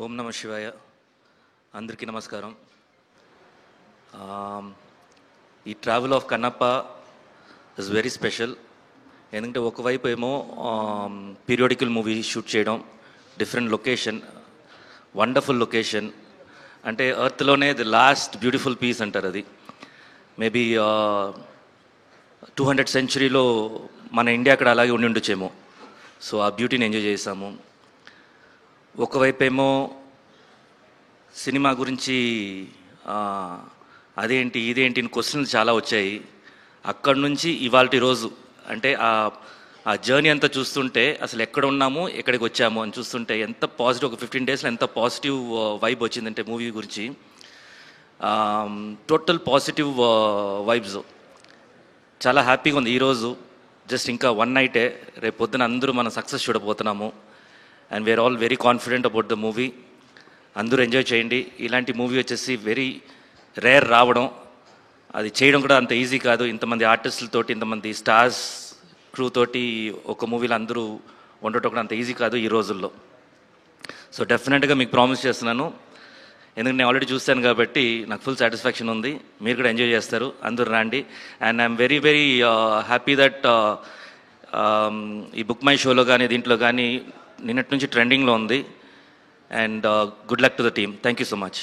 ఓం నమ శివాయ. అందరికీ నమస్కారం. ఈ travel of Kannappa is very special. ఎందుకంటే ఒకవైపు ఏమో పీరియాడికల్ మూవీ షూట్ చేయడం, డిఫరెంట్ లొకేషన్, వండర్ఫుల్ లొకేషన్. అంటే ఎర్త్లోనే ది లాస్ట్ బ్యూటిఫుల్ పీస్ అంటారు అది. మేబీ 200th సెంచరీలో మన ఇండియా అక్కడ అలాగే ఉండి ఉండొచ్చేమో. సో ఆ బ్యూటీని ఎంజాయ్ చేసాము. ఒకవైపేమో సినిమా గురించి అదేంటి ఇదేంటి క్వశ్చన్లు చాలా వచ్చాయి. అక్కడి నుంచి ఇవాల్టి రోజు అంటే ఆ జర్నీ అంతా చూస్తుంటే అసలు ఎక్కడ ఉన్నాము ఎక్కడికి వచ్చాము అని చూస్తుంటే ఎంత పాజిటివ్, ఒక 15 డేస్లో ఎంత పాజిటివ్ వైబ్ వచ్చిందంటే మూవీ గురించి టోటల్ పాజిటివ్ వైబ్స్. చాలా హ్యాపీగా ఉంది ఈరోజు. జస్ట్ ఇంకా వన్ నైటే, రేపు పొద్దున అందరూ మనం సక్సెస్ చూడబోతున్నాము. And we are all very confident about the movie. అందరూ ఎంజాయ్ చేయండి. ఇలాంటి మూవీ వచ్చేసి వెరీ రేర్ రావడం, అది చేయడం కూడా అంత ఈజీ కాదు. ఇంతమంది ఆర్టిస్టులతోటి, ఇంతమంది స్టార్స్ క్రూ తోటి ఒక మూవీలో అందరూ ఉండటం కూడా అంత ఈజీ కాదు ఈ రోజుల్లో. సో డెఫినెట్గా మీకు ప్రామిస్ చేస్తున్నాను, ఎందుకంటే నేను ఆల్రెడీ చూస్తాను కాబట్టి నాకు ఫుల్ సాటిస్ఫాక్షన్ ఉంది. మీరు కూడా ఎంజాయ్ చేస్తారు. అందరూ రండి. And I'm very very happy that ఈ బుక్ మై షోలో కానీ దీంట్లో కానీ నిన్నటి నుంచి ట్రెండింగ్లో ఉంది. And good luck to the team. Thank you so much.